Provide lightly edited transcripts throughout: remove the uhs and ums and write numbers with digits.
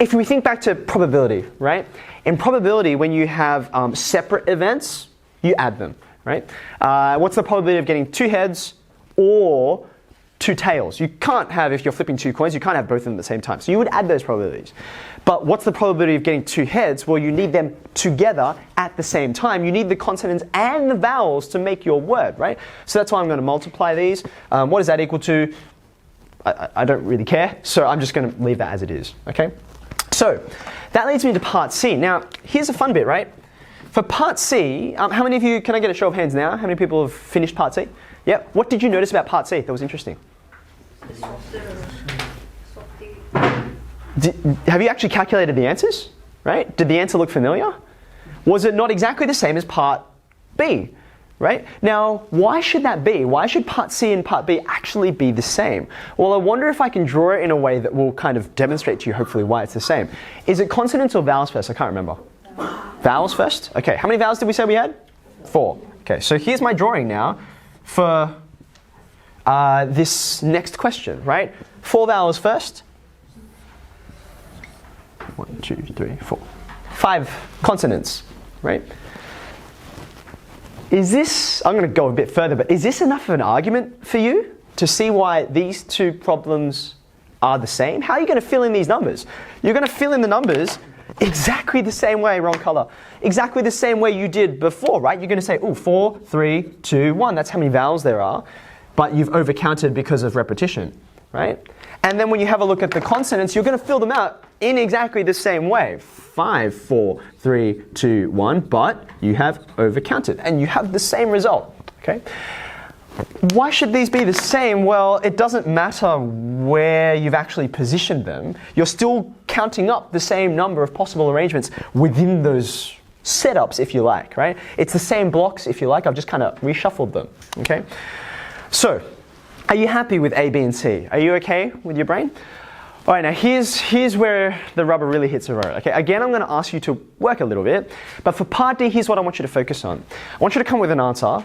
if we think back to probability, right? In probability, when you have separate events, you add them, right? What's the probability of getting 2 heads or 2 tails? You can't have, if you're flipping 2 coins, you can't have both of them at the same time. So you would add those probabilities. But what's the probability of getting 2 heads? Well, you need them together at the same time. You need the consonants and the vowels to make your word, right? So that's why I'm going to multiply these. What does that equal to? I don't really care, so I'm just going to leave that as it is, okay? So that leads me to part C. Now, here's a fun bit, right? For part C, how many of you, can I get a show of hands now? How many people have finished part C? Yep. What did you notice about part C that was interesting? Have you actually calculated the answers, right? Did the answer look familiar? Was it not exactly the same as part B? Right? Now, why should that be? Why should part C and part B actually be the same? Well, I wonder if I can draw it in a way that will kind of demonstrate to you, hopefully, why it's the same. Is it consonants or vowels first? I can't remember. Vowels first? Okay, how many vowels did we say we had? 4. Okay, so here's my drawing now for this next question, right? 4 vowels first. 1, 2, 3, 4. 5 consonants, right? Is this, I'm going to go a bit further, but is this enough of an argument for you to see why these 2 problems are the same? How are you going to fill in these numbers? You're going to fill in the numbers exactly the same way, wrong color, exactly the same way you did before, right? You're going to say, oh, 4, 3, 2, 1. That's how many vowels there are, but you've overcounted because of repetition, right? And then when you have a look at the consonants, you're going to fill them out in exactly the same way. 5, 4, 3, 2, 1, but you have overcounted and you have the same result, okay? Why should these be the same? Well, it doesn't matter where you've actually positioned them. You're still counting up the same number of possible arrangements within those setups, if you like, right? It's the same blocks, if you like. I've just kind of reshuffled them, okay? So, are you happy with A, B, and C? Are you okay with your brain? All right, now here's where the rubber really hits the road. Okay, again, I'm going to ask you to work a little bit, but for part D, here's what I want you to focus on. I want you to come with an answer,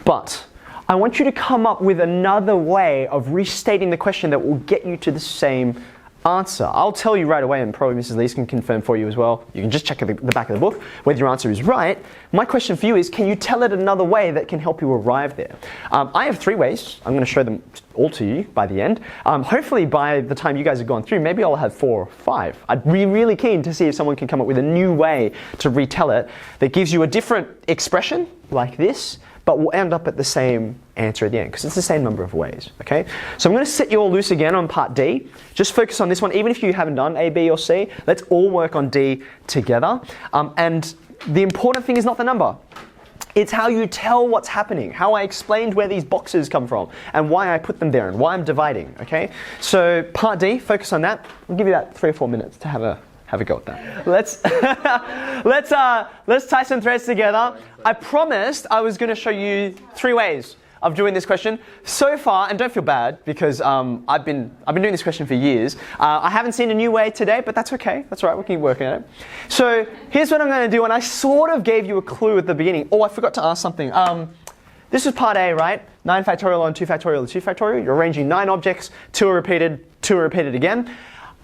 but I want you to come up with another way of restating the question that will get you to the same answer. I'll tell you right away, and probably Mrs. Lees can confirm for you as well. You can just check at the back of the book whether your answer is right. My question for you is, can you tell it another way that can help you arrive there? I have 3 ways. I'm going to show them all to you by the end. Hopefully by the time you guys have gone through, maybe I'll have 4 or 5. I'd be really keen to see if someone can come up with a new way to retell it that gives you a different expression like this, but we'll end up at the same answer at the end, because it's the same number of ways, okay? So I'm going to set you all loose again on part D. Just focus on this one. Even if you haven't done A, B, or C, let's all work on D together. And the important thing is not the number. It's how you tell what's happening, how I explained where these boxes come from, and why I put them there, and why I'm dividing, okay? So part D, focus on that. I'll give you about 3 or 4 minutes to have a go at that. Let's tie some threads together. I promised I was going to show you 3 ways of doing this question. So far, and don't feel bad because I've been doing this question for years. I haven't seen a new way today, but that's okay. That's all right. We can keep working at it. So here's what I'm going to do, and I sort of gave you a clue at the beginning. Oh, I forgot to ask something. This is part A, right? 9 factorial on 2 factorial to 2 factorial. You're arranging 9 objects. 2 are repeated. 2 are repeated again.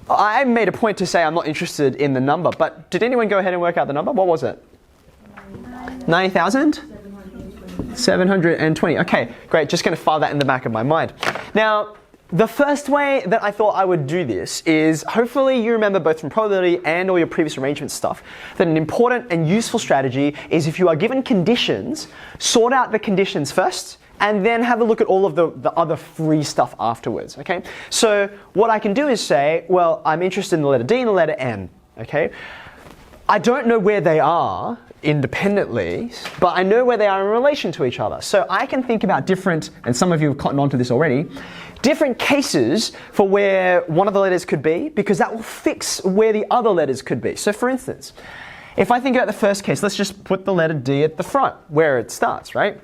I made a point to say I'm not interested in the number, but did anyone go ahead and work out the number? What was it? 90,000? 720. Okay, great. Just going to file that in the back of my mind. Now, the first way that I thought I would do this is, hopefully you remember both from probability and all your previous arrangement stuff, that an important and useful strategy is, if you are given conditions, sort out the conditions first, and then have a look at all of the other free stuff afterwards, okay? So what I can do is say, well, I'm interested in the letter D and the letter N, okay? I don't know where they are independently, but I know where they are in relation to each other. So I can think about different, and some of you have cottoned onto this already, different cases for where one of the letters could be, because that will fix where the other letters could be. So for instance, if I think about the first case, let's just put the letter D at the front, where it starts, right?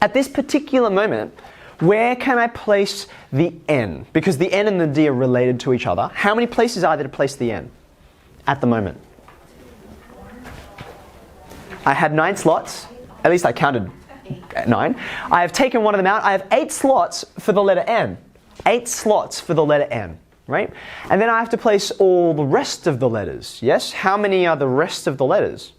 At this particular moment, where can I place the N? Because the N and the D are related to each other. How many places are there to place the N at the moment? I had 9 slots. At least I counted 9. I have taken one of them out. I have 8 slots for the letter N. 8 slots for the letter N. right? And then I have to place all the rest of the letters, yes? How many are the rest of the letters?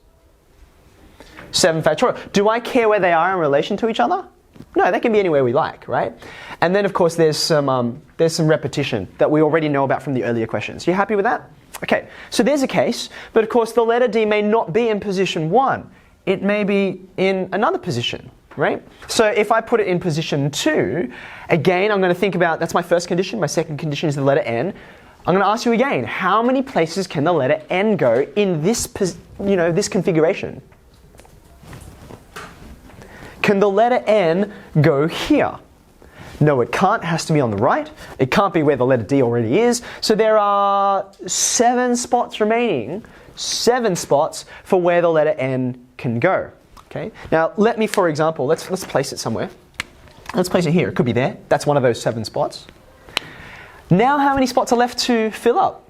7 factorial. Do I care where they are in relation to each other? No, they can be anywhere we like, right? And then of course there's some repetition that we already know about from the earlier questions. You happy with that? Okay, so there's a case, but of course the letter D may not be in position 1. It may be in another position, right? So if I put it in position 2, again I'm going to think about, that's my first condition, my second condition is the letter N. I'm going to ask you again, how many places can the letter N go in this, this configuration? Can the letter N go here? No, it can't. It has to be on the right. It can't be where the letter D already is. So there are 7 spots remaining. 7 spots for where the letter N can go. Okay. Now let me, for example, let's place it somewhere. Let's place it here. It could be there. That's one of those 7 spots. Now how many spots are left to fill up?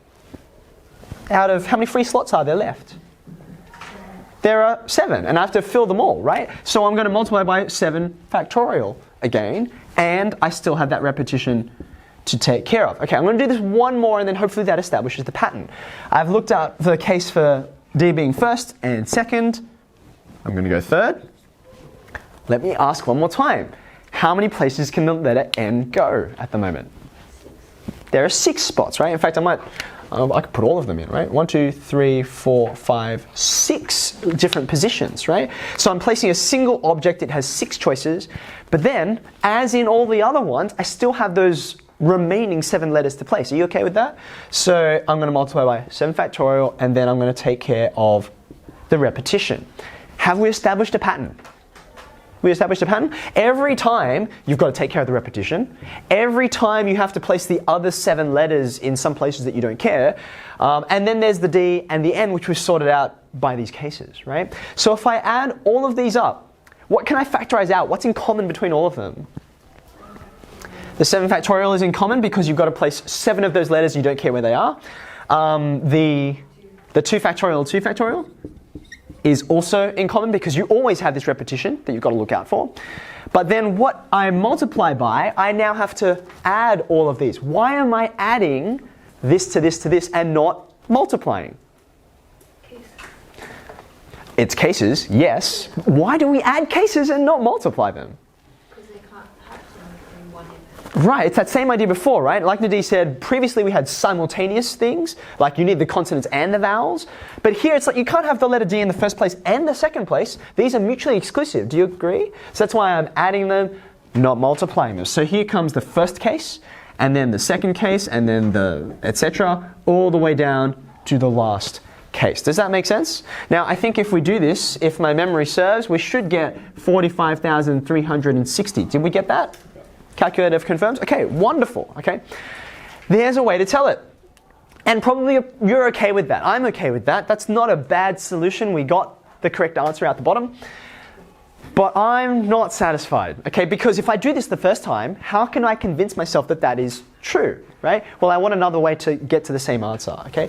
Out of how many free slots are there left? There are 7, and I have to fill them all, right? So I'm going to multiply by 7 factorial again, and I still have that repetition to take care of. Okay, I'm going to do this one more, and then hopefully that establishes the pattern. I've looked at the case for D being first and second. I'm going to go third. Let me ask one more time. How many places can the letter N go at the moment? There are 6 spots, right? In fact, I could put all of them in, right? 1, 2, 3, 4, 5, 6 different positions, right? So I'm placing a single object, it has 6 choices, but then, as in all the other ones, I still have those remaining 7 letters to place. Are you okay with that? So I'm going to multiply by 7 factorial, and then I'm going to take care of the repetition. Have we established a pattern? We established a pattern. Every time you've got to take care of the repetition. Every time you have to place the other 7 letters in some places that you don't care. And then there's the D and the N, which was sorted out by these cases, right? So if I add all of these up, what can I factorize out? What's in common between all of them? The 7 factorial is in common because you've got to place 7 of those letters and you don't care where they are. The 2 factorial is also in common because you always have this repetition that you've got to look out for. But then what I multiply by, I now have to add all of these. Why am I adding this to this to this and not multiplying? Cases. It's cases, yes. Why do we add cases and not multiply them? Right, it's that same idea before, right? Like Nadine said, previously we had simultaneous things, like you need the consonants and the vowels. But here it's like you can't have the letter D in the first place and the second place. These are mutually exclusive. Do you agree? So that's why I'm adding them, not multiplying them. So here comes the first case, and then the second case, and then the etc., all the way down to the last case. Does that make sense? Now, I think if we do this, if my memory serves, we should get 45,360. Did we get that? Calculator confirms? Okay, wonderful, okay. There's a way to tell it. And probably you're okay with that. I'm okay with that. That's not a bad solution. We got the correct answer out the bottom. But I'm not satisfied, okay? Because if I do this the first time, how can I convince myself that that is true, right? Well, I want another way to get to the same answer, okay?